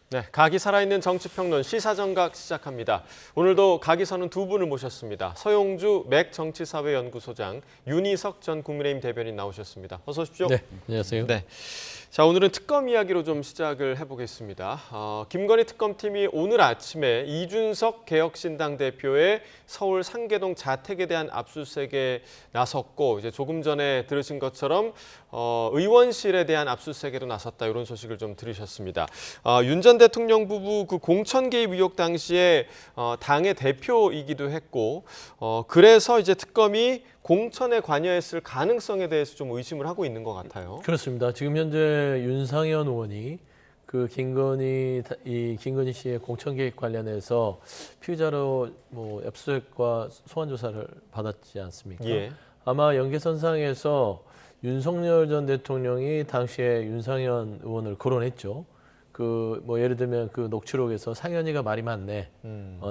네, 각이 살아있는 정치평론 시사정각 시작합니다. 오늘도 각이 서는 두 분을 모셨습니다. 서용주 맥정치사회연구소장, 윤희석 전 국민의힘 대변인 나오셨습니다. 어서 오십시오. 네, 안녕하세요. 네. 자, 오늘은 특검 이야기로 좀 시작을 해보겠습니다. 김건희 특검팀이 오늘 아침에 이준석 개혁신당 대표의 서울 상계동 자택에 대한 압수수색에 나섰고, 이제 조금 전에 들으신 것처럼 의원실에 대한 압수수색에도 나섰다, 이런 소식을 좀 들으셨습니다. 윤 전 대통령 부부 그 공천 개입 의혹 당시에 당의 대표이기도 했고, 그래서 이제 특검이 공천에 관여했을 가능성에 대해서 좀 의심을 하고 있는 것 같아요. 그렇습니다. 지금 현재 윤상현 의원이 그 김건희 씨의 공천 개입 관련해서 피의자로 압수수색과 소환 조사를 받았지 않습니까? 예. 아마 연계선상에서 윤석열 전 대통령이 당시에 윤상현 의원을 거론했죠. 예를 들면 그 녹취록에서 상현이가 말이 많네.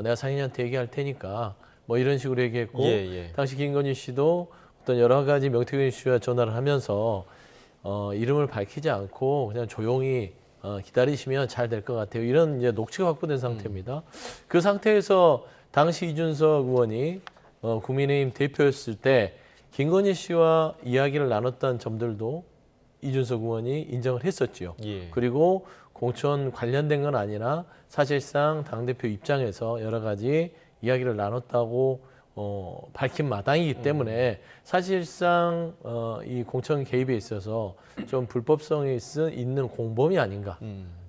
내가 상현이한테 얘기할 테니까. 이런 식으로 얘기했고, 당시 김건희 씨도 어떤 여러 가지 명태균 씨와 전화를 하면서 이름을 밝히지 않고 그냥 조용히 기다리시면 잘 될 것 같아요. 이런 이제 녹취가 확보된 상태입니다. 그 상태에서 당시 이준석 의원이 국민의힘 대표였을 때 김건희 씨와 이야기를 나눴던 점들도 이준석 의원이 인정을 했었지요. 예. 그리고 공천 관련된 건 아니라 사실상 당대표 입장에서 여러 가지 이야기를 나눴다고 밝힌 마당이기 때문에 사실상 이 공천 개입에 있어서 좀 불법성이 있는 공범이 아닌가,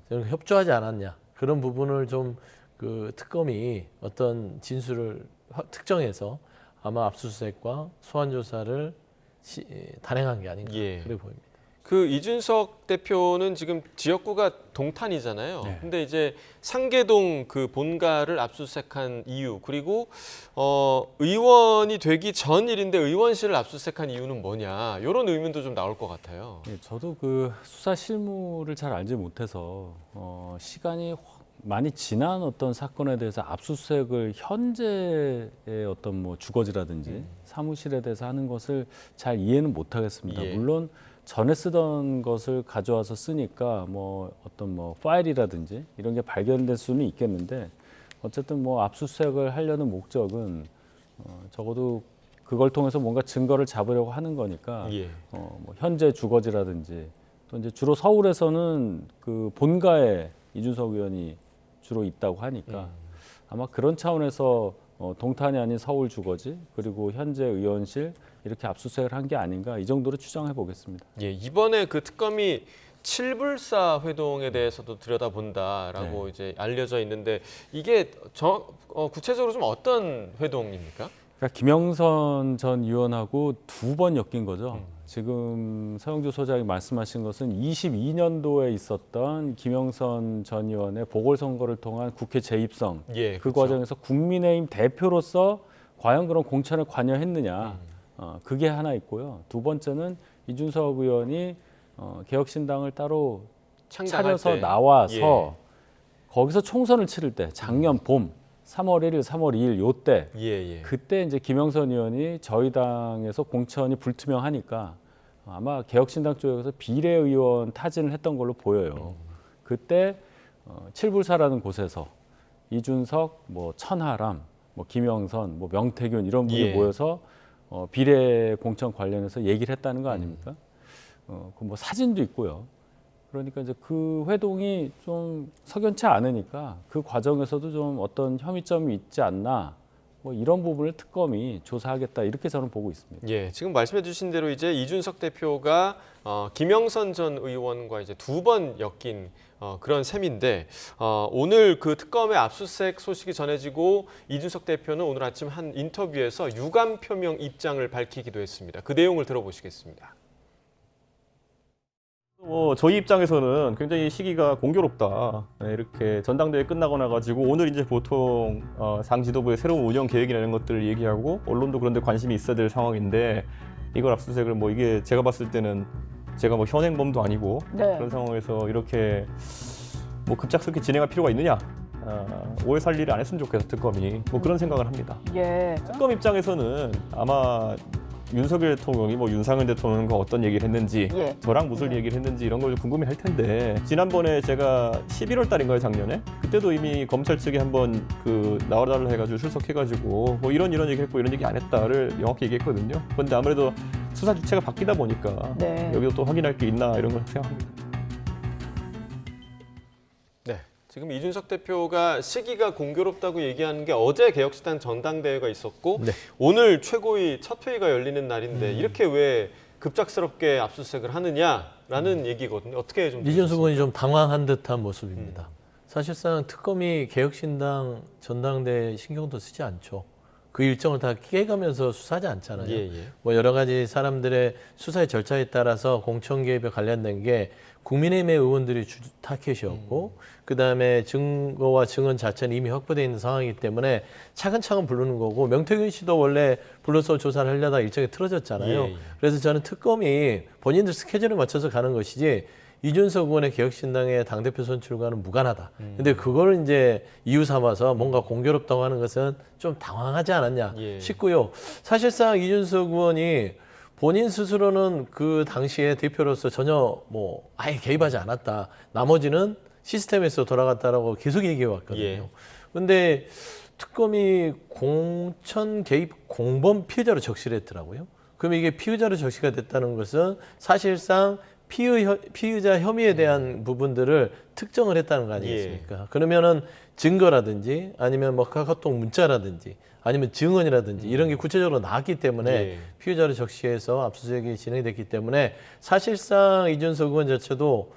협조하지 않았냐, 그런 부분을 좀 그 특검이 어떤 진술을 특정해서 아마 압수수색과 소환 조사를 단행한 게 아닌가, 그래 보입니다. 그 이준석 대표는 지금 지역구가 동탄이잖아요. 네. 근데 이제 상계동 그 본가를 압수수색한 이유, 그리고 의원이 되기 전 일인데 의원실을 압수수색한 이유는 뭐냐, 이런 의문도 좀 나올 것 같아요. 예, 저도 그 수사 실무를 잘 알지 못해서 시간이 많이 지난 어떤 사건에 대해서 압수수색을 현재의 어떤 주거지라든지 사무실에 대해서 하는 것을 잘 이해는 못하겠습니다. 예. 물론 전에 쓰던 것을 가져와서 쓰니까 어떤 파일이라든지 이런 게 발견될 수는 있겠는데, 어쨌든 압수수색을 하려는 목적은 적어도 그걸 통해서 뭔가 증거를 잡으려고 하는 거니까 현재 주거지라든지 또 이제 주로 서울에서는 그 본가에 이준석 의원이 주로 있다고 하니까 아마 그런 차원에서 동탄이 아닌 서울 주거지 그리고 현재 의원실 이렇게 압수수색을 한 게 아닌가, 이 정도로 추정해 보겠습니다. 예, 이번에 그 특검이 칠불사 회동에 대해서도 들여다본다라고 이제 알려져 있는데, 이게 구체적으로 좀 어떤 회동입니까? 그러니까 김영선 전 의원하고 두 번 엮인 거죠. 지금 서영주 소장이 말씀하신 것은 22년도에 있었던 김영선 전 의원의 보궐선거를 통한 국회 재입성, 그 그렇죠. 과정에서 국민의힘 대표로서 과연 그런 공천에 관여했느냐, 그게 하나 있고요. 두 번째는 이준석 의원이 개혁신당을 따로 차려서 나와서 거기서 총선을 치를 때 작년 봄 3월 1일, 3월 2일 요때 그때 이제 김영선 의원이 저희 당에서 공천이 불투명하니까 아마 개혁신당 쪽에서 비례의원 타진을 했던 걸로 보여요. 그때 칠불사라는 곳에서 이준석, 천하람, 김영선, 명태균 이런 분이 모여서 비례 공천 관련해서 얘기를 했다는 거 아닙니까? 그 사진도 있고요. 그러니까 이제 그 회동이 좀 석연치 않으니까 그 과정에서도 좀 어떤 혐의점이 있지 않나, 이런 부분을 특검이 조사하겠다, 이렇게 저는 보고 있습니다. 예, 지금 말씀해 주신 대로 이제 이준석 대표가 김영선 전 의원과 이제 두 번 엮인 그런 셈인데, 오늘 그 특검의 압수수색 소식이 전해지고 이준석 대표는 오늘 아침 한 인터뷰에서 유감 표명 입장을 밝히기도 했습니다. 그 내용을 들어보시겠습니다. 저희 입장에서는 굉장히 시기가 공교롭다. 이렇게 전당대회 끝나고 나가지고 오늘 이제 보통 당 지도부의 새로운 운영 계획이나 이런 것들을 얘기하고 언론도 그런 데 관심이 있어야 될 상황인데, 이걸 압수수색을 이게 제가 봤을 때는 제가 현행범도 아니고 그런 상황에서 이렇게 급작스럽게 진행할 필요가 있느냐, 오해 살 일을 안 했으면 좋겠어 특검이, 그런 생각을 합니다. 특검 입장에서는 아마 윤석열 대통령이 뭐 윤상현 대통령과 어떤 얘기를 했는지 예. 저랑 무슨 얘기를 했는지 이런 걸 좀 궁금해 할 텐데 지난번에 제가 11월 달인가요 작년에 그때도 이미 검찰 측에 한번 그 나와달라 해가지고 출석해가지고 뭐 이런 얘기 했고 이런 얘기 안 했다를 명확히 얘기했거든요. 그런데 아무래도 수사 주체가 바뀌다 보니까 네. 여기도 또 확인할 게 있나 이런 걸 생각합니다. 네, 지금 이준석 대표가 시기가 공교롭다고 얘기하는 게 어제 개혁신당 전당대회가 있었고 네. 오늘 최고위 첫 회의가 열리는 날인데 이렇게 왜 급작스럽게 압수수색을 하느냐라는 얘기거든요. 어떻게 좀 이준석 의원이 좀 당황한 듯한 모습입니다. 사실상 특검이 개혁신당 전당대회 신경도 쓰지 않죠. 그 일정을 다 깨가면서 수사하지 않잖아요. 예. 뭐 여러 가지 사람들의 수사의 절차에 따라서 공천 개입에 관련된 게 국민의힘의 의원들이 주 타켓이었고 그다음에 증거와 증언 자체는 이미 확보되어 있는 상황이기 때문에 차근차근 부르는 거고 명태균 씨도 원래 불러서 조사를 하려다 일정이 틀어졌잖아요. 예. 그래서 저는 특검이 본인들 스케줄에 맞춰서 가는 것이지 이준석 의원의 개혁신당의 당대표 선출과는 무관하다. 근데 그걸 이제 이유 삼아서 뭔가 공교롭다고 하는 것은 좀 당황하지 않았냐 예. 싶고요. 사실상 이준석 의원이 본인 스스로는 그 당시에 대표로서 전혀 뭐 아예 개입하지 않았다. 나머지는 시스템에서 돌아갔다라고 계속 얘기해 왔거든요. 예. 근데 특검이 공천 개입 공범 피의자로 적시를 했더라고요. 그럼 이게 피의자로 적시가 됐다는 것은 사실상 피의자 혐의에 대한 부분들을 특정을 했다는 거 아니겠습니까? 그러면은 증거라든지 아니면 뭐 카카오톡 문자라든지 아니면 증언이라든지 이런 게 구체적으로 나왔기 때문에 예. 피의자를 적시해서 압수수색이 진행됐기 때문에 사실상 이준석 의원 자체도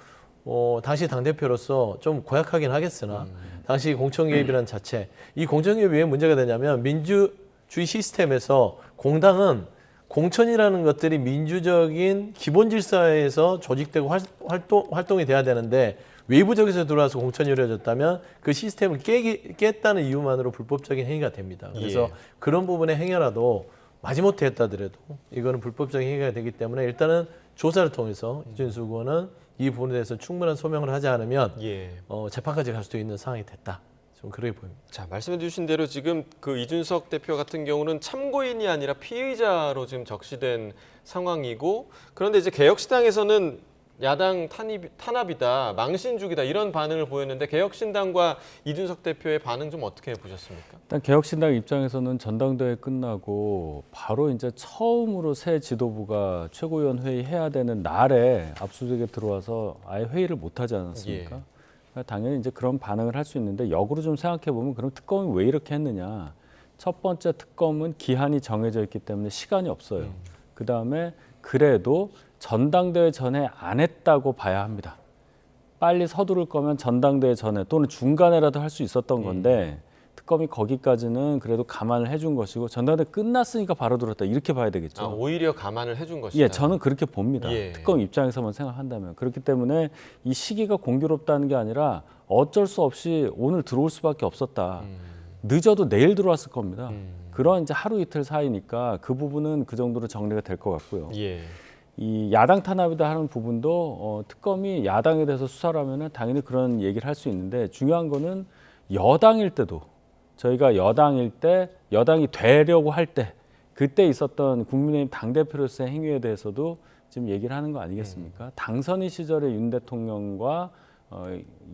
당시 당대표로서 좀 고약하긴 하겠으나 당시 공천 개입이라는 자체 이 공천 개입이 왜 문제가 되냐면 민주주의 시스템에서 공당은 공천이라는 것들이 민주적인 기본 질서에서 조직되고 활동이 돼야 되는데 외부적에서 들어와서 공천이 이루어졌다면 그 시스템을 깼다는 이유만으로 불법적인 행위가 됩니다. 그래서 예. 그런 부분의 행여라도 마지못해 했다더라도 이거는 불법적인 행위가 되기 때문에 일단은 조사를 통해서 이준석 의원은 이 부분에 대해서 충분한 소명을 하지 않으면 예. 재판까지 갈 수도 있는 상황이 됐다. 좀 그렇게 보입니다. 자, 말씀해 주신 대로 지금 그 이준석 대표 같은 경우는 참고인이 아니라 피의자로 지금 적시된 상황이고 그런데 이제 개혁신당에서는 야당 탄압이다, 망신주기다 이런 반응을 보였는데 개혁신당과 이준석 대표의 반응 좀 어떻게 보셨습니까? 일단 개혁신당 입장에서는 전당대회 끝나고 바로 이제 처음으로 새 지도부가 최고위원 회의 해야 되는 날에 압수수색에 들어와서 아예 회의를 못 하지 않았습니까? 예. 그러니까 당연히 이제 그런 반응을 할 수 있는데 역으로 좀 생각해 보면 그럼 특검이 왜 이렇게 했느냐? 첫 번째 특검은 기한이 정해져 있기 때문에 시간이 없어요. 그 다음에 그래도 전당대회 전에 안 했다고 봐야 합니다. 빨리 서두를 거면 전당대회 전에 또는 중간에라도 할 수 있었던 건데 특검이 거기까지는 그래도 감안을 해준 것이고 전당대회 끝났으니까 바로 들었다 이렇게 봐야 되겠죠. 아, 오히려 감안을 해준 것이다. 예, 저는 그렇게 봅니다. 예. 특검 입장에서만 생각한다면. 그렇기 때문에 이 시기가 공교롭다는 게 아니라 어쩔 수 없이 오늘 들어올 수밖에 없었다. 늦어도 내일 들어왔을 겁니다. 그런 이제 하루 이틀 사이니까 그 부분은 그 정도로 정리가 될 것 같고요. 예. 이 야당 탄압이다 하는 부분도 특검이 야당에 대해서 수사를 하면은 당연히 그런 얘기를 할 수 있는데 중요한 거는 여당일 때도 저희가 여당일 때 여당이 되려고 할 때 그때 있었던 국민의힘 당대표로서의 행위에 대해서도 지금 얘기를 하는 거 아니겠습니까? 당선인 시절에 윤 대통령과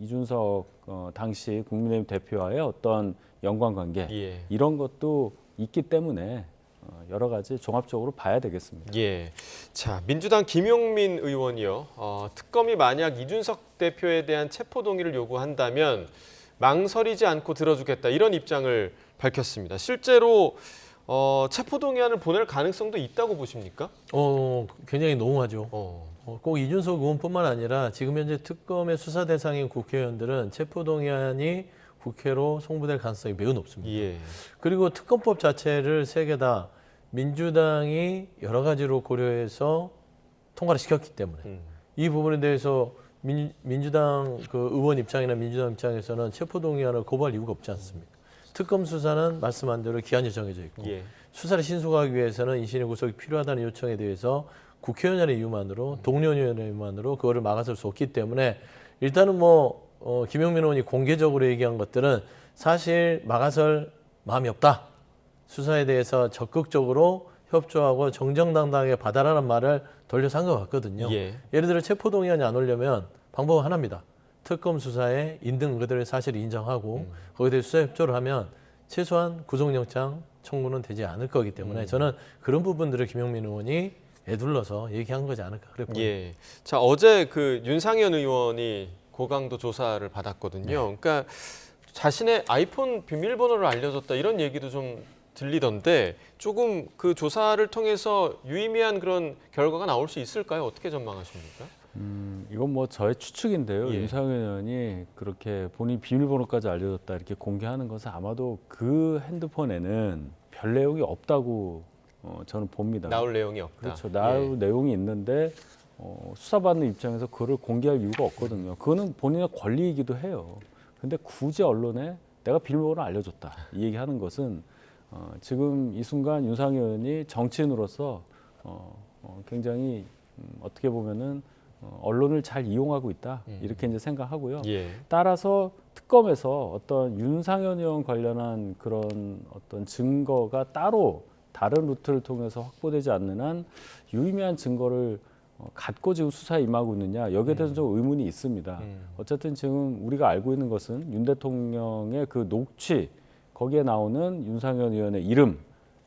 이준석 당시 국민의힘 대표와의 어떤 연관관계 예. 이런 것도 있기 때문에 여러 가지 종합적으로 봐야 되겠습니다. 예. 자, 민주당 김용민 의원이요. 특검이 만약 이준석 대표에 대한 체포 동의를 요구한다면 망설이지 않고 들어주겠다 이런 입장을 밝혔습니다. 실제로 체포 동의안을 보낼 가능성도 있다고 보십니까? 굉장히 농후하죠. 꼭 이준석 의원뿐만 아니라 지금 현재 특검의 수사 대상인 국회의원들은 체포동의안이 국회로 송부될 가능성이 매우 높습니다. 예. 그리고 특검법 자체를 세 개 다 민주당이 여러 가지로 고려해서 통과를 시켰기 때문에 이 부분에 대해서 민주당 그 의원 입장이나 민주당 입장에서는 체포동의안을 거부할 이유가 없지 않습니까? 특검 수사는 말씀한 대로 기한이 정해져 있고 예. 수사를 신속하기 위해서는 인신의 구속이 필요하다는 요청에 대해서 국회의원의 이유만으로 동료의원의 이유만으로 그거를 막아설 수 없기 때문에 일단은 김용민 의원이 공개적으로 얘기한 것들은 사실 막아설 마음이 없다. 수사에 대해서 적극적으로 협조하고 정정당당하게 받아라는 말을 돌려서 한 것 같거든요. 예. 예를 들어 체포동의안이 안 오려면 방법은 하나입니다. 특검 수사에 인등 그들의 사실을 인정하고 거기에 대해 수사 협조를 하면 최소한 구속영장 청구는 되지 않을 거기 때문에 저는 그런 부분들을 김용민 의원이 애둘러서 얘기한 거지 않을까 그래 보여요. 예. 자, 어제 그 윤상현 의원이 고강도 조사를 받았거든요. 그러니까 자신의 아이폰 비밀번호를 알려줬다 이런 얘기도 좀 들리던데 조금 그 조사를 통해서 유의미한 그런 결과가 나올 수 있을까요? 어떻게 전망하십니까? 이건 뭐 저의 추측인데요. 예. 윤상현 의원이 그렇게 본인 비밀번호까지 알려줬다 이렇게 공개하는 것은 아마도 그 핸드폰에는 별 내용이 없다고 저는 봅니다. 나올 내용이 없다. 그렇죠. 나올 내용이 있는데 수사받는 입장에서 그걸 공개할 이유가 없거든요. 그거는 본인의 권리이기도 해요. 근데 굳이 언론에 내가 비밀번호를 알려줬다 이 얘기하는 것은 지금 이 순간 윤상현 의원이 정치인으로서 굉장히 어떻게 보면은 언론을 잘 이용하고 있다 이렇게 이제 생각하고요. 예. 따라서 특검에서 어떤 윤상현 의원 관련한 그런 어떤 증거가 따로 다른 루트를 통해서 확보되지 않는 한 유의미한 증거를 갖고 지금 수사에 임하고 있느냐 여기에 대해서 좀 의문이 있습니다. 어쨌든 지금 우리가 알고 있는 것은 윤 대통령의 그 녹취 거기에 나오는 윤상현 의원의 이름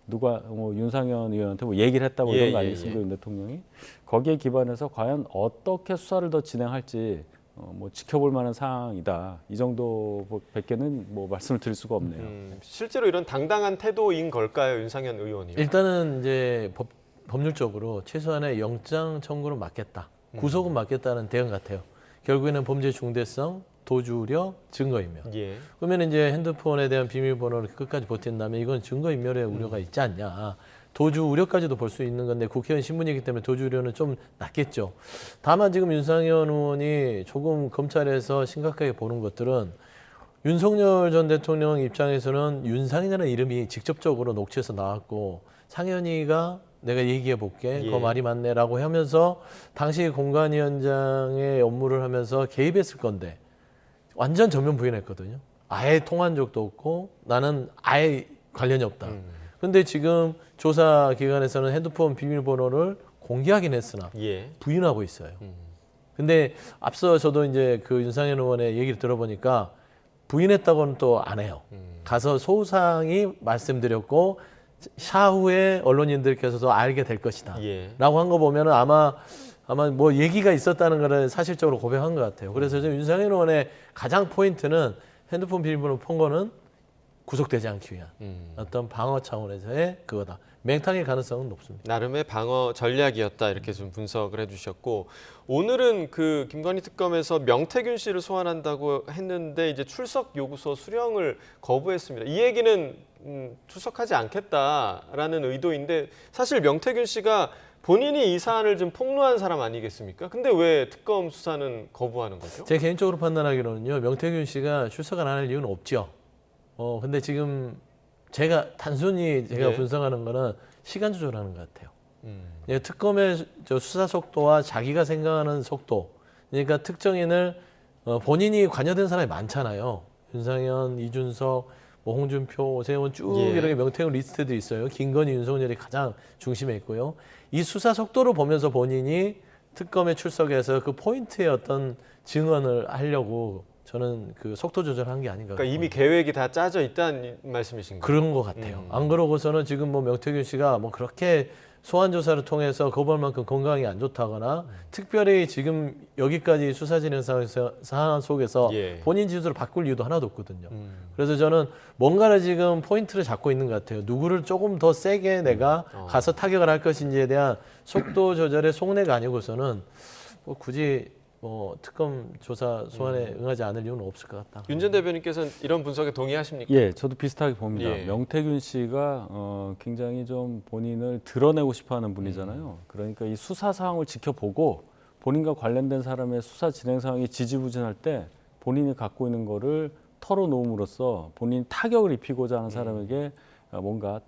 누가 윤상현 의원한테 뭐 얘기를 했다고 이런 거 아니겠습니까? 윤 대통령이 거기에 기반해서 과연 어떻게 수사를 더 진행할지 뭐 지켜볼 만한 사항이다. 이 정도밖에는 뭐 말씀을 드릴 수가 없네요. 실제로 이런 당당한 태도인 걸까요, 윤상현 의원이? 일단은 이제 법률적으로 최소한의 영장 청구는 막겠다. 구속은 막겠다는 대응 같아요. 결국에는 범죄 중대성, 도주 우려, 증거인멸. 예. 그러면 이제 핸드폰에 대한 비밀번호를 끝까지 버틴다면 이건 증거인멸의 우려가 있지 않냐. 도주 우려까지도 볼 수 있는 건데 국회의원 신분이기 때문에 도주 우려는 좀 낮겠죠. 다만 지금 윤상현 의원이 조금 검찰에서 심각하게 보는 것들은 윤석열 전 대통령 입장에서는 윤상현이라는 이름이 직접적으로 녹취에서 나왔고 상현이가 내가 얘기해 볼게. 그 말이 맞네라고 하면서 당시 공관위원장의 업무를 하면서 개입했을 건데 완전 전면 부인했거든요. 아예 통한 적도 없고 나는 아예 관련이 없다. 근데 지금 조사 기관에서는 핸드폰 비밀번호를 공개하긴 했으나 예. 부인하고 있어요. 근데 앞서 저도 이제 그 윤상현 의원의 얘기를 들어보니까 부인했다고는 또 안 해요. 가서 소상히 말씀드렸고 차후에 언론인들께서도 알게 될 것이다. 예. 라고 한 거 보면은 아마 뭐 얘기가 있었다는 거를 사실적으로 고백한 것 같아요. 그래서 지금 윤상현 의원의 가장 포인트는 핸드폰 비밀번호 폰 거는 구속되지 않기 위한 어떤 방어 차원에서의 그거다. 맹탕일 가능성은 높습니다. 나름의 방어 전략이었다 이렇게 좀 분석을 해주셨고 오늘은 그 김건희 특검에서 명태균 씨를 소환한다고 했는데 이제 출석 요구서 수령을 거부했습니다. 이 얘기는 출석하지 않겠다라는 의도인데 사실 명태균 씨가 본인이 이 사안을 좀 폭로한 사람 아니겠습니까? 근데 왜 특검 수사는 거부하는 거죠? 제 개인적으로 판단하기로는요. 명태균 씨가 출석 안 할 이유는 없죠. 근데 지금 단순히 제가 네. 분석하는 거는 시간 조절하는 것 같아요. 예, 특검의 수사 속도와 자기가 생각하는 속도, 그러니까 특정인을 본인이 관여된 사람이 많잖아요. 윤상현, 이준석, 뭐 홍준표, 오세훈 쭉 예. 이렇게 명태균 리스트들이 있어요. 김건희, 윤석열이 가장 중심에 있고요. 이 수사 속도를 보면서 본인이 특검에 출석해서 그 포인트의 어떤 증언을 하려고 저는 그 속도 조절한 게 아닌가. 그러니까 이미 계획이 다 짜져 있다는 말씀이신가요? 그런 것 같아요. 안 그러고서는 지금 뭐 명태균 씨가 뭐 그렇게 소환 조사를 통해서 거부할 만큼 건강이 안 좋다거나 특별히 지금 여기까지 수사 진행 상황 속에서 예. 본인 지수를 바꿀 이유도 하나도 없거든요. 그래서 저는 뭔가를 지금 포인트를 잡고 있는 것 같아요. 누구를 조금 더 세게 내가 가서 타격을 할 것인지에 대한 속도 조절의 속내가 아니고서는 뭐 굳이 뭐 특검 조사 소환에 응하지 않을 이유는 없을 것 같다. 윤 전 대변인께서는 이런 분석에 동의하십니까? 예, 저도 비슷하게 봅니다. 예. 명태균 씨가 굉장히 좀 본인을 드러내고 싶어하는 분이잖아요. 그러니까 이 수사 상황을 지켜보고 본인과 관련된 사람의 수사 진행 상황이 지지부진할 때 본인이 갖고 있는 거를 털어놓음으로써 본인 타격을 입히고자 하는 사람에게 뭔가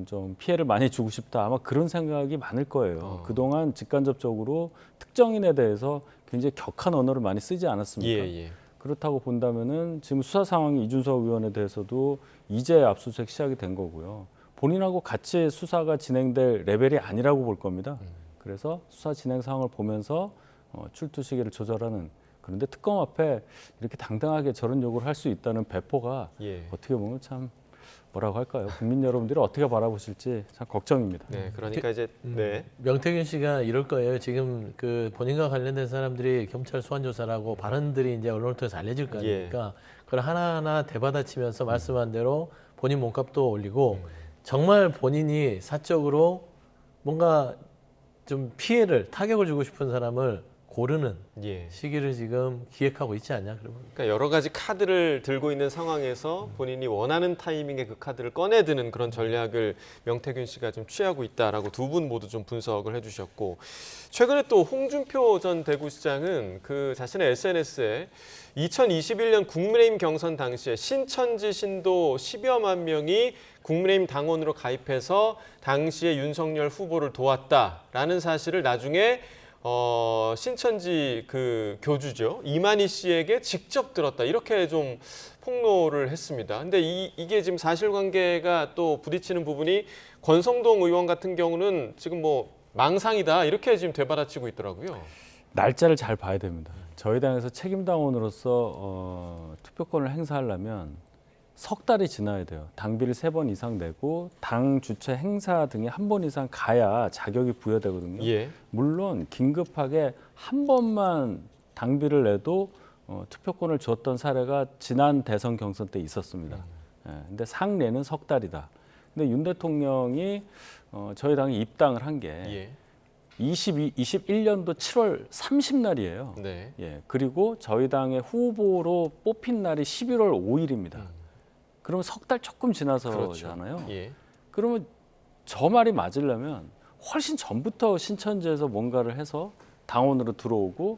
좀 피해를 많이 주고 싶다. 아마 그런 생각이 많을 거예요. 그동안 직간접적으로 특정인에 대해서 굉장히 격한 언어를 많이 쓰지 않았습니까? 예. 그렇다고 본다면은 지금 수사 상황이 이준석 의원에 대해서도 이제 압수수색 시작이 된 거고요. 본인하고 같이 수사가 진행될 레벨이 아니라고 볼 겁니다. 그래서 수사 진행 상황을 보면서 출두 시기를 조절하는. 그런데 특검 앞에 이렇게 당당하게 저런 요구를 할 수 있다는 배포가 예. 어떻게 보면 참 뭐라고 할까요? 국민 여러분들이 어떻게 바라보실지 참 걱정입니다. 네, 그러니까 이제 네. 명태균 씨가 이럴 거예요. 지금 그 본인과 관련된 사람들이 경찰 소환 조사라고 발언들이 이제 언론을 통해서 알려질 거 아닙니까? 그걸 하나하나 대받아치면서 말씀한 대로 본인 몸값도 올리고 정말 본인이 사적으로 뭔가 좀 피해를 타격을 주고 싶은 사람을 고르는 예. 시기를 지금 기획하고 있지 않냐 그러면. 그러니까 여러 가지 카드를 들고 있는 상황에서 본인이 원하는 타이밍에 그 카드를 꺼내드는 그런 전략을 명태균 씨가 좀 취하고 있다라고 두 분 모두 좀 분석을 해주셨고, 최근에 또 홍준표 전 대구시장은 그 자신의 SNS에 2021년 국민의힘 경선 당시에 신천지 신도 10여만 명이 국민의힘 당원으로 가입해서 당시에 윤석열 후보를 도왔다라는 사실을 나중에 신천지 그 교주죠, 이만희 씨에게 직접 들었다, 이렇게 좀 폭로를 했습니다. 근데 이게 지금 사실관계가 또 부딪히는 부분이 권성동 의원 같은 경우는 지금 뭐 망상이다 이렇게 지금 되받아치고 있더라고요. 날짜를 잘 봐야 됩니다. 저희 당에서 책임당원으로서 투표권을 행사하려면 석 달이 지나야 돼요. 당비를 3번 이상 내고 당 주최 행사 등에 한 번 이상 가야 자격이 부여되거든요. 예. 물론 긴급하게 한 번만 당비를 내도 투표권을 줬던 사례가 지난 대선 경선 때 있었습니다. 근데 상례는 석 달이다. 근데 윤 대통령이 저희 당에 입당을 한 게 예. 21년도 7월 30날이에요. 네. 예, 그리고 저희 당의 후보로 뽑힌 날이 11월 5일입니다. 그러면 석 달 조금 지나서잖아요. 그렇죠. 예. 그러면 저 말이 맞으려면 훨씬 전부터 신천지에서 뭔가를 해서 당원으로 들어오고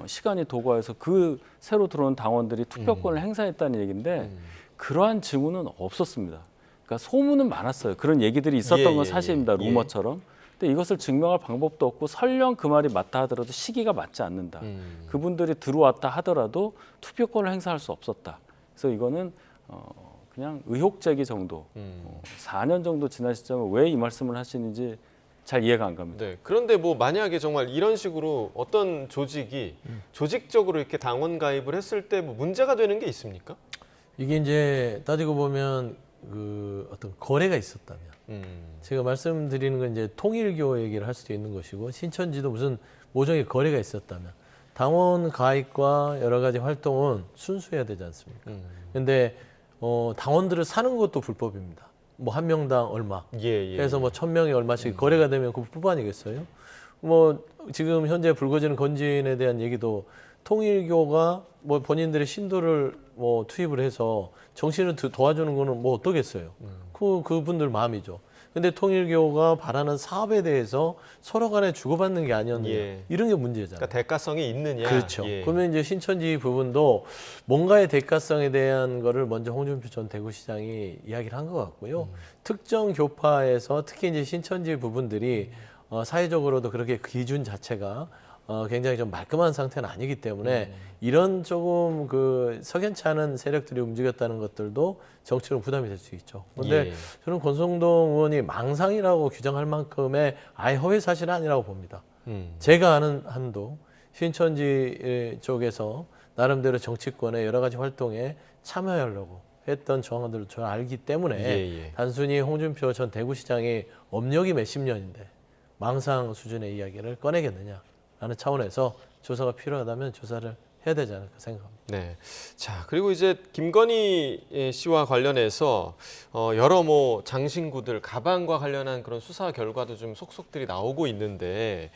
시간이 도구해서 그 새로 들어온 당원들이 투표권을 행사했다는 얘기인데 그러한 징후는 없었습니다. 그러니까 소문은 많았어요. 그런 얘기들이 있었던 건 사실입니다. 루머처럼. 근데 이것을 증명할 방법도 없고 설령 그 말이 맞다 하더라도 시기가 맞지 않는다. 그분들이 들어왔다 하더라도 투표권을 행사할 수 없었다. 그래서 이거는 그냥 의혹 제기 정도, 4년 정도 지난 시점에 왜 이 말씀을 하시는지 잘 이해가 안 갑니다. 네. 그런데 뭐 만약에 정말 이런 식으로 어떤 조직이 조직적으로 이렇게 당원 가입을 했을 때 뭐 문제가 되는 게 있습니까? 이게 이제 따지고 보면 그 어떤 거래가 있었다면, 제가 말씀드리는 건 이제 통일교 얘기를 할 수도 있는 것이고, 신천지도 무슨 모종의 거래가 있었다면 당원 가입과 여러 가지 활동은 순수해야 되지 않습니까? 근데 당원들을 사는 것도 불법입니다. 뭐 한 명당 얼마, 해서 뭐 1,000명이 얼마씩 거래가 되면 그 불법 아니겠어요? 뭐 지금 현재 불거지는 건진에 대한 얘기도 통일교가 뭐 본인들의 신도를 뭐 투입을 해서 정신을 도와주는 거는 뭐 어떠겠어요? 그분들 마음이죠. 근데 통일교가 바라는 사업에 대해서 서로 간에 주고받는 게 아니었느냐, 이런 게 문제잖아요. 그러니까 대가성이 있느냐. 그렇죠. 그러면 이제 신천지 부분도 뭔가의 대가성에 대한 거를 먼저 홍준표 전 대구시장이 이야기를 한 것 같고요. 특정 교파에서 특히 이제 신천지 부분들이 사회적으로도 그렇게 기준 자체가 굉장히 좀 말끔한 상태는 아니기 때문에 이런 조금 그 석연치 않은 세력들이 움직였다는 것들도 정치로 부담이 될 수 있죠. 그런데 저는 권성동 의원이 망상이라고 규정할 만큼의 아예 허위 사실은 아니라고 봅니다. 제가 아는 한도 신천지 쪽에서 나름대로 정치권의 여러 가지 활동에 참여하려고 했던 정황들을 저 알기 때문에 단순히 홍준표 전 대구시장이 업력이 몇십 년인데 망상 수준의 이야기를 꺼내겠느냐 라는 차원에서 조사가 필요하다면 조사를 해야 되지 않을까 생각합니다. 네. 자, 그리고 이제 김건희 씨와 관련해서 여러 뭐 장신구들, 가방과 관련한 그런 수사 결과도 좀 속속들이 나오고 있는데,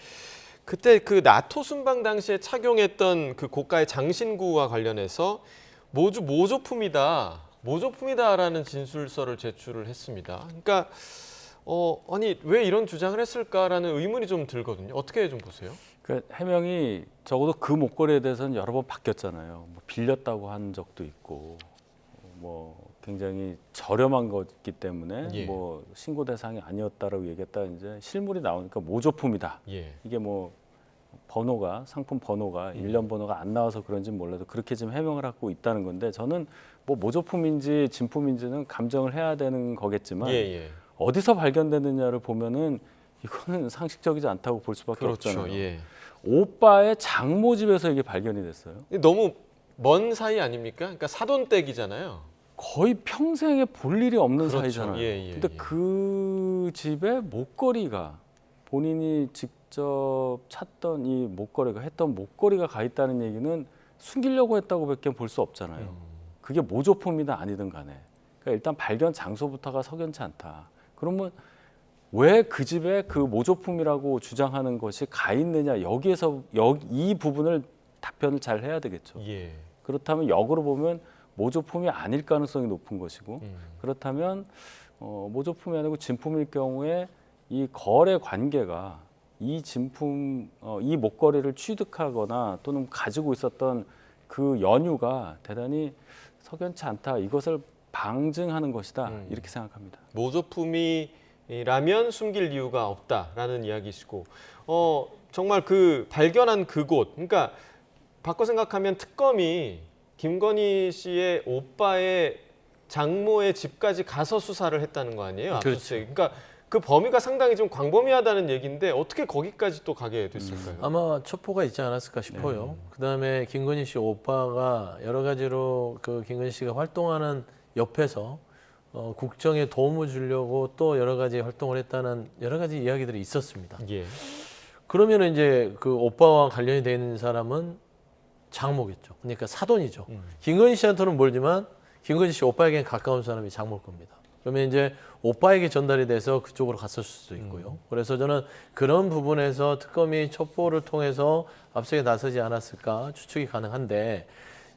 그때 그 나토 순방 당시에 착용했던 그 고가의 장신구와 관련해서 모조품이다라는 진술서를 제출을 했습니다. 그러니까 아니 왜 이런 주장을 했을까라는 의문이 좀 들거든요. 어떻게 좀 보세요? 그 해명이 적어도 그 목걸이에 대해서는 여러 번 바뀌었잖아요. 뭐 빌렸다고 한 적도 있고, 뭐 굉장히 저렴한 거기 때문에 뭐 신고 대상이 아니었다라고 얘기했다. 이제 실물이 나오니까 모조품이다. 이게 뭐 번호가 상품 번호가 일련 번호가 안 나와서 그런지 몰라도 그렇게 지금 해명을 하고 있다는 건데, 저는 뭐 모조품인지 진품인지는 감정을 해야 되는 거겠지만 어디서 발견됐느냐를 보면은 이거는 상식적이지 않다고 볼 수밖에 그렇죠. 없잖아요. 예. 오빠의 장모 집에서 이게 발견이 됐어요. 너무 먼 사이 아닙니까? 그러니까 사돈댁이잖아요. 거의 평생에 볼 일이 없는 그렇죠. 사이잖아요. 예, 근데 예. 그 집의 목걸이가 본인이 직접 찾던 이 목걸이가 했던 목걸이가 가 있다는 얘기는 숨기려고 했다고밖에 볼 수 없잖아요. 그게 모조품이든 아니든 간에. 그러니까 일단 발견 장소부터가 석연치 않다. 그러면 왜 그 집에 그 모조품이라고 주장하는 것이 가 있느냐 여기에서 이 부분을 답변을 잘 해야 되겠죠. 예. 그렇다면 역으로 보면 모조품이 아닐 가능성이 높은 것이고 그렇다면 모조품이 아니고 진품일 경우에 이 거래 관계가 이 진품 이 목걸이를 취득하거나 또는 가지고 있었던 그 연유가 대단히 석연치 않다. 이것을 방증하는 것이다. 이렇게 생각합니다. 모조품이라면 숨길 이유가 없다라는 이야기시고 정말 그 발견한 그곳 그러니까 바꿔 생각하면 특검이 김건희 씨의 오빠의 장모의 집까지 가서 수사를 했다는 거 아니에요? 압수수색. 그러니까 그 범위가 상당히 좀 광범위하다는 얘기인데 어떻게 거기까지 또 가게 됐을까요? 아마 첩보가 있지 않았을까 싶어요. 그다음에 김건희 씨 오빠가 여러 가지로 그 김건희 씨가 활동하는 옆에서 국정에 도움을 주려고 또 여러 가지 활동을 했다는 여러 가지 이야기들이 있었습니다. 예. 그러면 이제 그 오빠와 관련이 되는 사람은 장모겠죠. 그러니까 사돈이죠. 김건희 씨한테는 멀지만 김건희 씨 오빠에게 가까운 사람이 장모일 겁니다. 그러면 이제 오빠에게 전달이 돼서 그쪽으로 갔을 수도 있고요. 그래서 저는 그런 부분에서 특검이 첩보를 통해서 압수에 나서지 않았을까 추측이 가능한데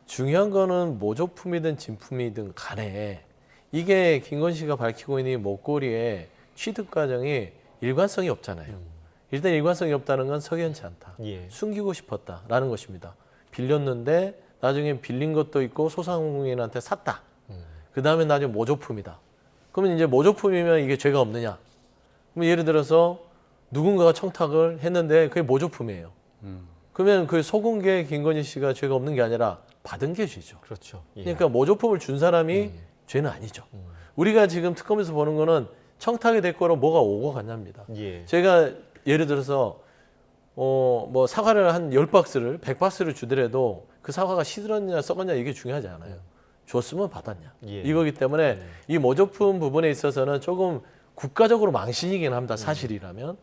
중요한 거는 모조품이든 진품이든 간에 이게 김건희 씨가 밝히고 있는 이 목걸이의 취득 과정이 일관성이 없잖아요. 일단 일관성이 없다는 건 석연치 않다. 예. 숨기고 싶었다라는 것입니다. 빌렸는데 나중에 빌린 것도 있고 소상공인한테 샀다. 그 다음에 나중에 모조품이다. 그러면 이제 모조품이면 이게 죄가 없느냐? 그럼 예를 들어서 누군가가 청탁을 했는데 그게 모조품이에요. 그러면 그 소공개 김건희 씨가 죄가 없는 게 아니라 받은 게 죄죠. 그렇죠. 예. 그러니까 모조품을 준 사람이 죄는 아니죠. 우리가 지금 특검에서 보는 거는 청탁이 됐거나 뭐가 오고 갔냐입니다. 예. 제가 예를 들어서 뭐 사과를 한 10박스를 100박스를 주더라도 그 사과가 시들었냐 썩었냐 이게 중요하지 않아요. 줬으면 받았냐. 예. 이거기 때문에 이 모조품 부분에 있어서는 조금 국가적으로 망신이긴 합니다. 사실이라면.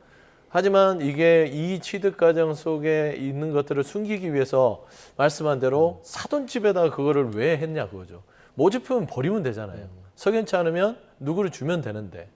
하지만 이게 이 취득 과정 속에 있는 것들을 숨기기 위해서 말씀한 대로 사돈집에다가 그거를 왜 했냐 그거죠. 모조품은 버리면 되잖아요. 석연치 않으면 누구를 주면 되는데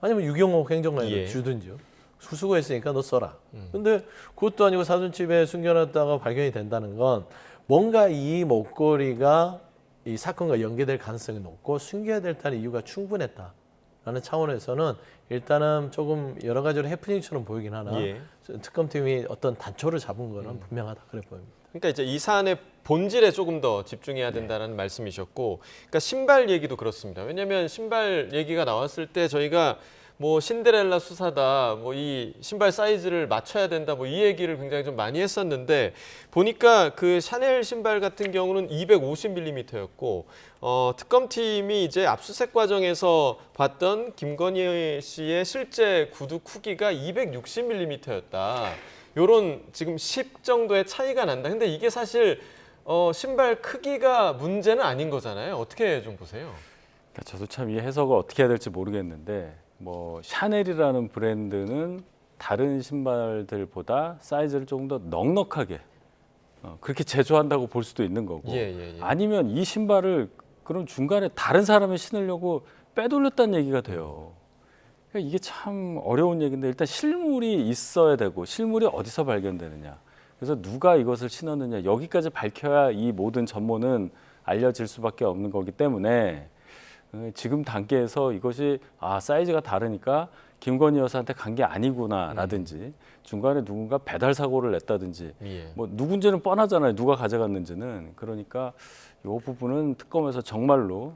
아니면 유경옥 행정관에 예. 주든지요. 수고했으니까 너 써라. 근데 그것도 아니고 사돈집에 숨겨놨다가 발견이 된다는 건 뭔가 이 목걸이가 이 사건과 연계될 가능성이 높고 숨겨야 될다는 이유가 충분했다라는 차원에서는 일단은 조금 여러 가지로 해프닝처럼 보이긴 하나 예. 특검팀이 어떤 단초를 잡은 거는 분명하다 그래 보입니다. 그러니까 이제 이 사안의 본질에 조금 더 집중해야 된다는 말씀이셨고, 그러니까 신발 얘기도 그렇습니다. 왜냐하면 신발 얘기가 나왔을 때 저희가 뭐 신데렐라 수사다, 뭐 이 신발 사이즈를 맞춰야 된다, 뭐 이 얘기를 굉장히 좀 많이 했었는데 보니까 그 샤넬 신발 같은 경우는 250mm였고, 특검팀이 이제 압수수색 과정에서 봤던 김건희 씨의 실제 구두 크기가 260mm였다. 요런 지금 10 정도의 차이가 난다. 근데 이게 사실 신발 크기가 문제는 아닌 거잖아요. 어떻게 좀 보세요? 저도 참 이 해석을 어떻게 해야 될지 모르겠는데 뭐 샤넬이라는 브랜드는 다른 신발들보다 사이즈를 조금 더 넉넉하게 그렇게 제조한다고 볼 수도 있는 거고 예. 아니면 이 신발을 그럼 중간에 다른 사람이 신으려고 빼돌렸다는 얘기가 돼요. 그러니까 이게 참 어려운 얘기인데 일단 실물이 있어야 되고 실물이 어디서 발견되느냐. 그래서 누가 이것을 신었느냐 여기까지 밝혀야 이 모든 전모는 알려질 수밖에 없는 거기 때문에 지금 단계에서 이것이 사이즈가 다르니까 김건희 여사한테 간 게 아니구나라든지 중간에 누군가 배달 사고를 냈다든지 예. 뭐 누군지는 뻔하잖아요. 누가 가져갔는지는. 그러니까 이 부분은 특검에서 정말로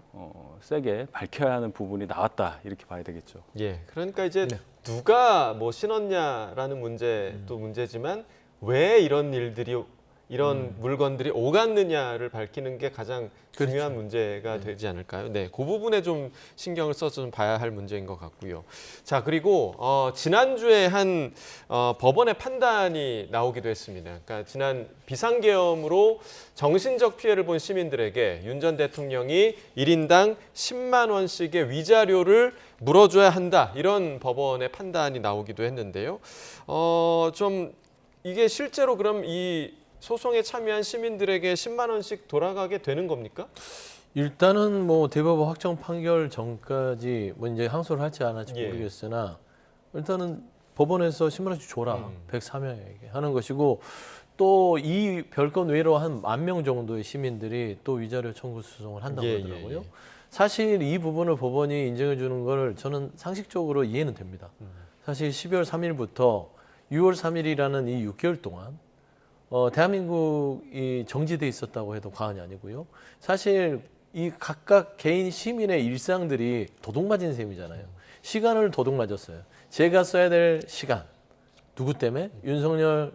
세게 밝혀야 하는 부분이 나왔다 이렇게 봐야 되겠죠. 예. 그러니까 이제 누가 뭐 신었냐라는 문제도 문제지만 왜 이런 일들이 이런 물건들이 오갔느냐를 밝히는 게 가장 중요한 문제가 되지 않을까요? 네, 그 부분에 좀 신경을 써서 좀 봐야 할 문제인 것 같고요. 자, 그리고 지난주에 한 법원의 판단이 나오기도 했습니다. 그러니까 지난 비상계엄으로 정신적 피해를 본 시민들에게 윤 전 대통령이 1인당 10만 원씩의 위자료를 물어줘야 한다. 이런 법원의 판단이 나오기도 했는데요. 좀 이게 실제로 그럼 이 소송에 참여한 시민들에게 10만 원씩 돌아가게 되는 겁니까? 일단은 뭐 대법원 확정 판결 전까지 뭐 이제 항소를 할지 안 할지 예. 모르겠으나 일단은 법원에서 10만 원씩 줘라 104명에게 하는 것이고 또 이 별건 외로 한 10,000명 정도의 시민들이 또 위자료 청구 소송을 한다고 예, 하더라고요. 예, 예. 사실 이 부분을 법원이 인정해 주는 걸 저는 상식적으로 이해는 됩니다. 사실 12월 3일부터 6월 3일이라는 이 6개월 동안 대한민국이 정지돼 있었다고 해도 과언이 아니고요. 사실 이 각각 개인 시민의 일상들이 도둑맞은 셈이잖아요. 시간을 도둑맞았어요. 제가 써야 될 시간 누구 때문에? 윤석열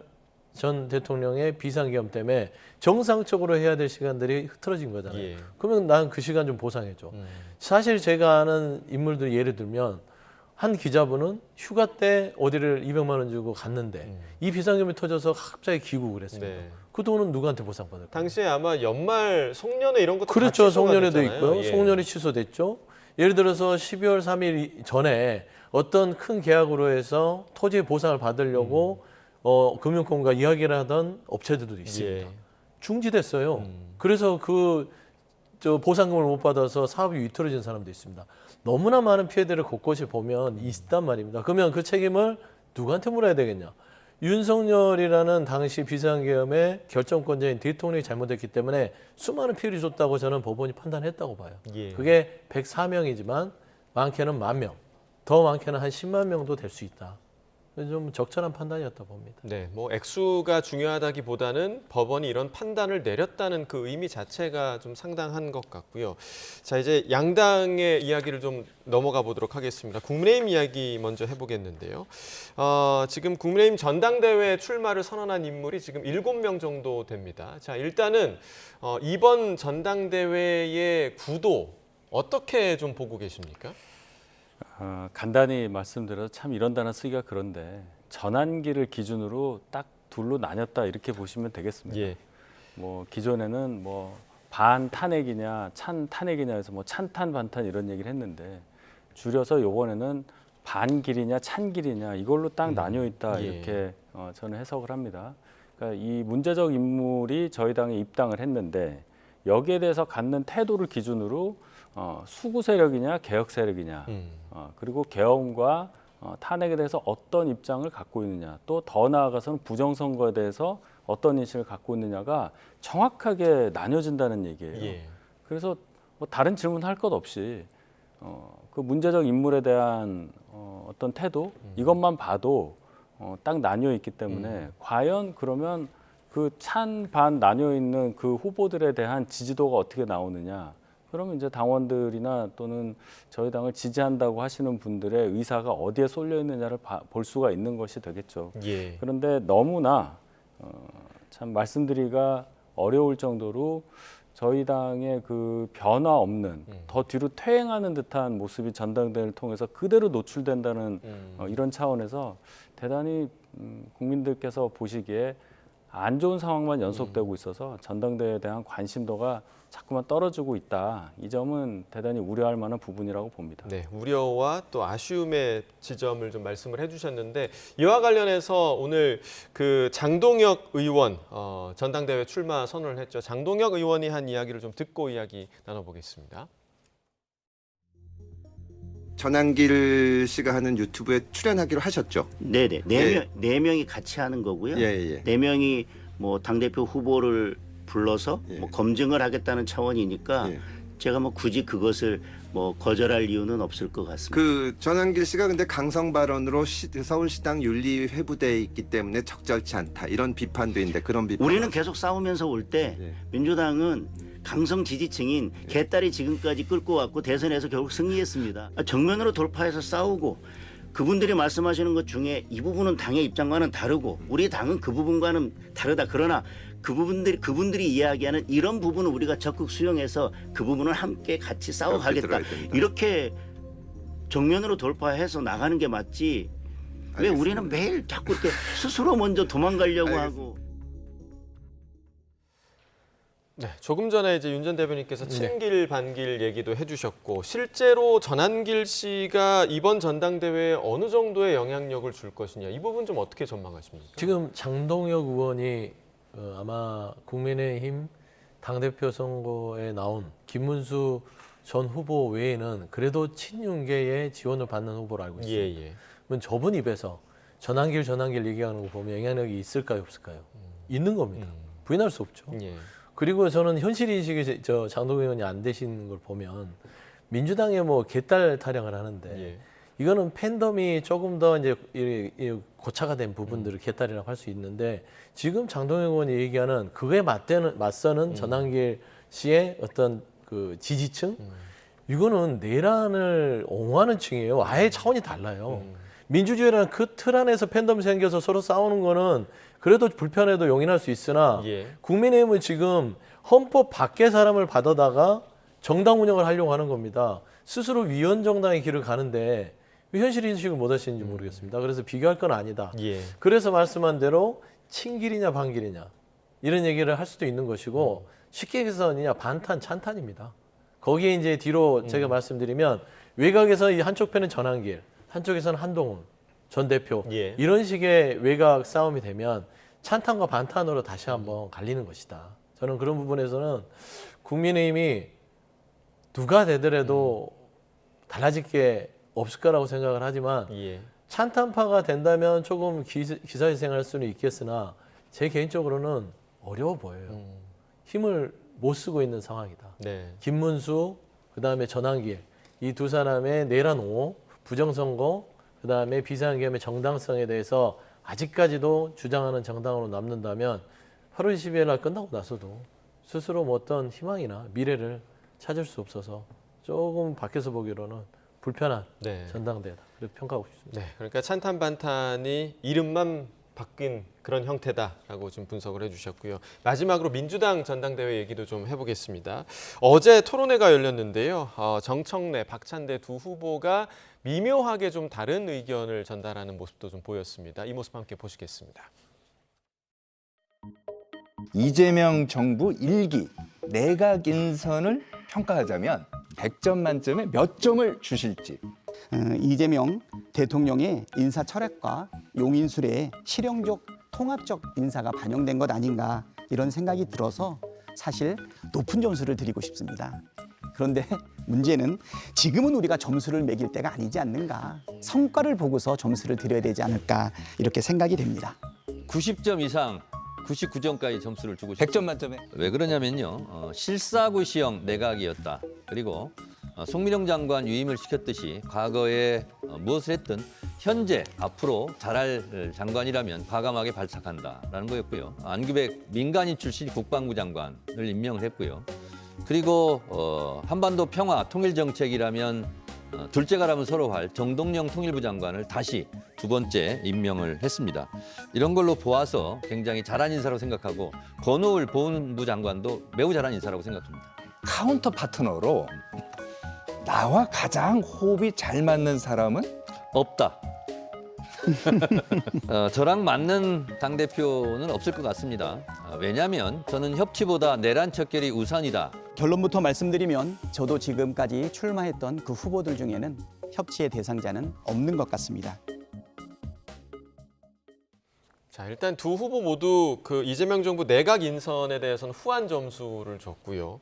전 대통령의 비상계엄 때문에 정상적으로 해야 될 시간들이 흐트러진 거잖아요. 예. 그러면 난 그 시간 좀 보상해줘. 사실 제가 아는 인물들 예를 들면 한 기자분은 휴가 때 어디를 200만 원 주고 갔는데 이 비상계엄이 터져서 갑자기 귀국을 했습니다. 네. 그 돈은 누구한테 보상받을까요? 당시에 아마 연말 송년회 이런 것도 그렇죠. 다 취소가 송년회도 됐잖아요. 있고요. 예. 송년회 취소됐죠. 예를 들어서 12월 3일 전에 어떤 큰 계약으로 해서 토지의 보상을 받으려고 금융권과 이야기를 하던 업체들도 있습니다. 예. 중지됐어요. 그래서 저 보상금을 못 받아서 사업이 위태로진 사람도 있습니다. 너무나 많은 피해들을 곳곳이 보면 있단 말입니다. 그러면 그 책임을 누구한테 물어야 되겠냐? 윤석열이라는 당시 비상계엄의 결정권자인 대통령이 잘못했기 때문에 수많은 피해를 줬다고 저는 법원이 판단했다고 봐요. 예. 그게 104명이지만 많게는 10,000명, 더 많게는 한 10만 명도 될 수 있다. 좀 적절한 판단이었다 봅니다. 네, 뭐 액수가 중요하다기보다는 법원이 이런 판단을 내렸다는 그 의미 자체가 좀 상당한 것 같고요. 자, 이제 양당의 이야기를 좀 넘어가 보도록 하겠습니다. 국민의힘 이야기 먼저 해보겠는데요. 지금 국민의힘 전당대회 출마를 선언한 인물이 지금 7명 정도 됩니다. 자, 일단은 이번 전당대회의 구도 어떻게 좀 보고 계십니까? 간단히 말씀드려서 참 이런 단어 쓰기가 그런데 전환기를 기준으로 딱 둘로 나뉘었다 이렇게 보시면 되겠습니다. 예. 뭐 기존에는 뭐 반 탄핵이냐 찬 탄핵이냐 해서 뭐 찬탄 반탄 이런 얘기를 했는데 줄여서 요번에는 반길이냐 찬길이냐 이걸로 딱 나뉘어 있다 예. 이렇게 저는 해석을 합니다. 그러니까 이 문제적 인물이 저희 당에 입당을 했는데 여기에 대해서 갖는 태도를 기준으로 수구 세력이냐 개혁 세력이냐 그리고 계엄과 탄핵에 대해서 어떤 입장을 갖고 있느냐 또 더 나아가서는 부정선거에 대해서 어떤 인식을 갖고 있느냐가 정확하게 나뉘어진다는 얘기예요. 예. 그래서 뭐 다른 질문할 것 없이 그 문제적 인물에 대한 어떤 태도 이것만 봐도 딱 나뉘어 있기 때문에 과연 그러면 그 찬 반 나뉘어 있는 그 후보들에 대한 지지도가 어떻게 나오느냐? 그러면 이제 당원들이나 또는 저희 당을 지지한다고 하시는 분들의 의사가 어디에 쏠려 있느냐를 볼 수가 있는 것이 되겠죠. 예. 그런데 너무나 참 말씀드리기가 어려울 정도로 저희 당의 그 변화 없는 더 뒤로 퇴행하는 듯한 모습이 전당대회를 통해서 그대로 노출된다는 이런 차원에서 대단히 국민들께서 보시기에 안 좋은 상황만 연속되고 있어서 전당대회에 대한 관심도가 자꾸만 떨어지고 있다. 이 점은 대단히 우려할 만한 부분이라고 봅니다. 네, 우려와 또 아쉬움의 지점을 좀 말씀을 해주셨는데 이와 관련해서 오늘 그 장동혁 의원 전당대회 출마 선언을 했죠. 장동혁 의원이 한 이야기를 좀 듣고 이야기 나눠보겠습니다. 전한길 씨가 하는 유튜브에 출연하기로 하셨죠? 네네. 예. 네 명이 같이 하는 거고요. 예. 네 명이 뭐 당대표 후보를 불러서 예. 뭐 검증을 하겠다는 차원이니까 예. 제가 뭐 굳이 그것을 뭐 거절할 이유는 없을 것 같습니다. 그 전한길 씨가 근데 강성 발언으로 서울시당 윤리 회부돼 있기 때문에 적절치 않다 이런 비판도 있는데 그런 비판 우리는 계속 싸우면서 올 때 예. 민주당은 강성 지지층인 개딸이 지금까지 끌고 왔고 대선에서 결국 승리했습니다. 정면으로 돌파해서 싸우고 그분들이 말씀하시는 것 중에 이 부분은 당의 입장과는 다르고 우리 당은 그 부분과는 다르다. 그러나 그분들이 이야기하는 이런 부분을 우리가 적극 수용해서 그 부분을 함께 같이 싸워가겠다. 들어야 된다. 이렇게 정면으로 돌파해서 나가는 게 맞지. 왜 알겠습니다. 우리는 매일 자꾸 이렇게 스스로 먼저 도망가려고 알겠습니다. 하고. 네, 조금 전에 이제 윤 전 대변인께서 친길 반길 얘기도 해주셨고 실제로 전한길 씨가 이번 전당대회에 어느 정도의 영향력을 줄 것이냐 이 부분 좀 어떻게 전망하십니까? 지금 장동혁 의원이 아마 국민의힘 당대표 선거에 나온 김문수 전 후보 외에는 그래도 친윤계의 지원을 받는 후보로 알고 있습니다. 예. 그러면 저분 입에서 전한길 얘기하는 거 보면 영향력이 있을까요, 없을까요? 있는 겁니다. 부인할 수 없죠. 예. 그리고 저는 현실 인식이 장동혁 의원이 안 되시는 걸 보면 민주당에 뭐 개딸 타령을 하는데 예. 이거는 팬덤이 조금 더 이제 이 고차가 된 부분들을 개딸이라고 할 수 있는데 지금 장동혁 의원이 얘기하는 그거에 맞서는 전한길 씨의 어떤 그 지지층 이거는 내란을 옹호하는 층이에요. 아예 차원이 달라요. 민주주의라는 그 틀 안에서 팬덤 생겨서 서로 싸우는 거는 그래도 불편해도 용인할 수 있으나 예. 국민의힘은 지금 헌법 밖의 사람을 받아다가 정당 운영을 하려고 하는 겁니다. 스스로 위헌 정당의 길을 가는데 왜 현실 인식을 못 하시는지 모르겠습니다. 그래서 비교할 건 아니다. 예. 그래서 말씀한 대로 친길이냐 반길이냐 이런 얘기를 할 수도 있는 것이고 쉽게 해서냐 반탄 찬탄입니다. 거기에 이제 뒤로 제가 말씀드리면 외곽에서 이 한쪽 편은 전한길, 한쪽에서는 한동훈 전 대표 예. 이런 식의 외곽 싸움이 되면 찬탄과 반탄으로 다시 한번 갈리는 것이다. 저는 그런 부분에서는 국민의힘이 누가 되더라도 달라질 게 없을 거라고 생각을 하지만 예. 찬탄파가 된다면 조금 기사회생할 수는 있겠으나 제 개인적으로는 어려워 보여요. 힘을 못 쓰고 있는 상황이다. 네. 김문수, 그다음에 전한길 이 두 사람의 내란 옹호, 부정선거, 그다음에 비상계엄의 정당성에 대해서 아직까지도 주장하는 정당으로 남는다면 8월 20일 날 끝나고 나서도 스스로 뭐 어떤 희망이나 미래를 찾을 수 없어서 조금 밖에서 보기로는 불편한 네. 전당대회다. 그렇게 평가하고 싶습니다. 네. 그러니까 찬탄 반탄이 이름만 바뀐 그런 형태다라고 지금 분석을 해주셨고요. 마지막으로 민주당 전당대회 얘기도 좀 해보겠습니다. 어제 토론회가 열렸는데요. 정청래, 박찬대 두 후보가 미묘하게 좀 다른 의견을 전달하는 모습도 좀 보였습니다. 이 모습 함께 보시겠습니다. 이재명 정부 1기 내각 인선을 평가하자면 100점 만점에 몇 점을 주실지. 이재명 대통령의 인사 철학과 용인술의 실용적 통합적 인사가 반영된 것 아닌가 이런 생각이 들어서 사실 높은 점수를 드리고 싶습니다. 그런데 문제는 지금은 우리가 점수를 매길 때가 아니지 않는가. 성과를 보고서 점수를 드려야 되지 않을까 이렇게 생각이 됩니다. 90점 이상 99점까지 점수를 주고 싶습니다. 100점 만점에. 왜 그러냐면요. 실사구시형 내각이었다. 그리고 송민영 장관 유임을 시켰듯이 과거에 무엇을 했든 현재 앞으로 잘할 장관이라면 과감하게 발탁한다라는 거였고요. 안규백 민간인 출신 국방부 장관을 임명을 했고요. 그리고 한반도 평화 통일 정책이라면 둘째가라면 서로 할 정동영 통일부 장관을 다시 두 번째 임명을 했습니다. 이런 걸로 보아서 굉장히 잘한 인사라고 생각하고 권오을 보훈부 장관도 매우 잘한 인사라고 생각합니다. 카운터 파트너로 나와 가장 호흡이 잘 맞는 사람은 없다. 저랑 맞는 당대표는 없을 것 같습니다. 왜냐하면 저는 협치보다 내란 척결이 우선이다. 결론부터 말씀드리면 저도 지금까지 출마했던 그 후보들 중에는 협치의 대상자는 없는 것 같습니다. 자, 일단 두 후보 모두 그 이재명 정부 내각 인선에 대해서는 후한 점수를 줬고요.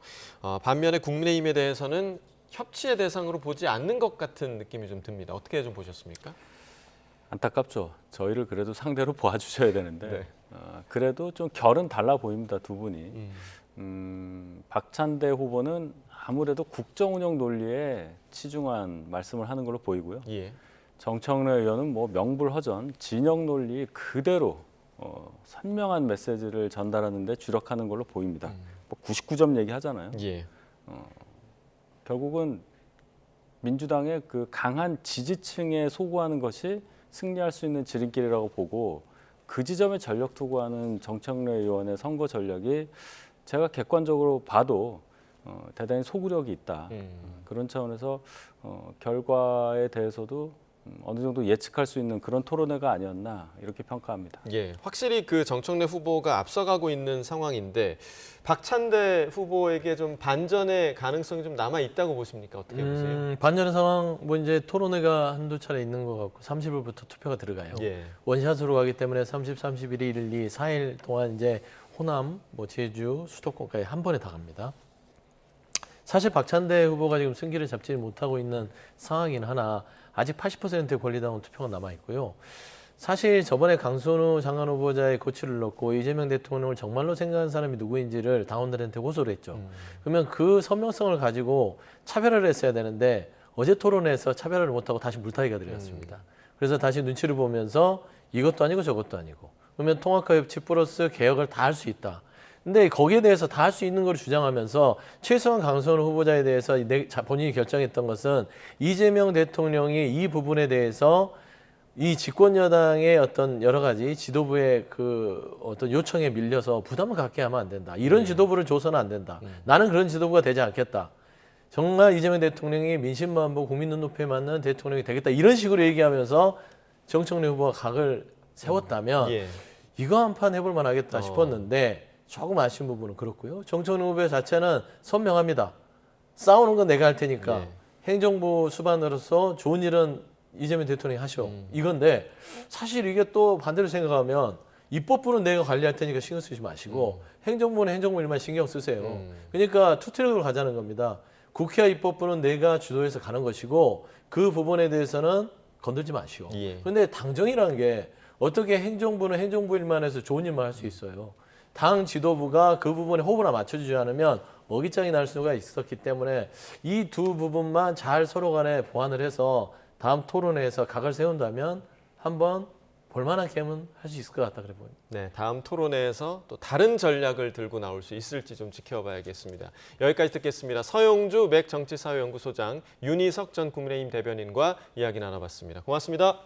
반면에 국민의힘에 대해서는 협치의 대상으로 보지 않는 것 같은 느낌이 좀 듭니다. 어떻게 좀 보셨습니까? 안타깝죠. 저희를 그래도 상대로 봐주셔야 되는데 네. 그래도 좀 결은 달라 보입니다. 두 분이. 박찬대 후보는 아무래도 국정운영 논리에 치중한 말씀을 하는 걸로 보이고요. 예. 정청래 의원은 뭐 명불허전, 진영 논리 그대로 선명한 메시지를 전달하는 데 주력하는 걸로 보입니다. 뭐 99점 얘기하잖아요. 예. 결국은 민주당의 그 강한 지지층에 소구하는 것이 승리할 수 있는 지름길이라고 보고 그 지점에 전력 투구하는 정청래 의원의 선거 전략이 제가 객관적으로 봐도 대단히 소구력이 있다. 그런 차원에서 결과에 대해서도 어느 정도 예측할 수 있는 그런 토론회가 아니었나 이렇게 평가합니다. 예, 확실히 그 정청래 후보가 앞서가고 있는 상황인데 박찬대 후보에게 좀 반전의 가능성이 좀 남아 있다고 보십니까? 어떻게 보세요? 반전의 상황 뭐 이제 토론회가 한두 차례 있는 것 같고 30일부터 투표가 들어가요. 예. 원샷으로 가기 때문에 30, 31일, 1, 2, 4일 동안 이제 호남, 뭐 제주, 수도권까지 한 번에 다 갑니다. 사실 박찬대 후보가 지금 승기를 잡지 못하고 있는 상황이긴 하나 아직 80%의 권리당원 투표가 남아 있고요. 사실 저번에 강선우 장관 후보자의 고치를 넣고 이재명 대통령을 정말로 생각하는 사람이 누구인지를 당원들한테 호소를 했죠. 그러면 그 선명성을 가지고 차별화를 했어야 되는데 어제 토론회에서 차별화를 못하고 다시 물타기가 들어갔습니다. 그래서 다시 눈치를 보면서 이것도 아니고 저것도 아니고 그러면 통합과 협치 플러스 개혁을 다 할 수 있다. 근데 거기에 대해서 다 할 수 있는 걸 주장하면서 최소한 강선우 후보자에 대해서 본인이 결정했던 것은 이재명 대통령이 이 부분에 대해서 이 집권 여당의 어떤 여러 가지 지도부의 그 어떤 요청에 밀려서 부담을 갖게 하면 안 된다. 이런 지도부를 줘서는 안 된다. 나는 그런 지도부가 되지 않겠다. 정말 이재명 대통령이 민심만 보고 국민 눈높이에 맞는 대통령이 되겠다. 이런 식으로 얘기하면서 정청래 후보가 각을 세웠다면 예. 이거 한 판 해볼 만하겠다 싶었는데 조금 아쉬운 부분은 그렇고요. 정청래 후보 자체는 선명합니다. 싸우는 건 내가 할 테니까 네. 행정부 수반으로서 좋은 일은 이재명 대통령이 하셔. 이건데 사실 이게 또 반대로 생각하면 입법부는 내가 관리할 테니까 신경 쓰지 마시고 행정부는 행정부 일만 신경 쓰세요. 그러니까 투트랙으로 가자는 겁니다. 국회와 입법부는 내가 주도해서 가는 것이고 그 부분에 대해서는 건들지 마시오. 예. 그런데 당정이라는 게 어떻게 행정부는 행정부 일만 해서 좋은 일만 할 수 있어요. 당 지도부가 그 부분에 호불호 맞춰주지 않으면 먹이장이 날 수가 있었기 때문에 이 두 부분만 잘 서로 간에 보완을 해서 다음 토론회에서 각을 세운다면 한번 볼만한 게임은 할 수 있을 것 같다 그래 보입니다. 네, 다음 토론회에서 또 다른 전략을 들고 나올 수 있을지 좀 지켜봐야겠습니다. 여기까지 듣겠습니다. 서용주 맥정치사회연구소장, 윤희석 전 국민의힘 대변인과 이야기 나눠봤습니다. 고맙습니다.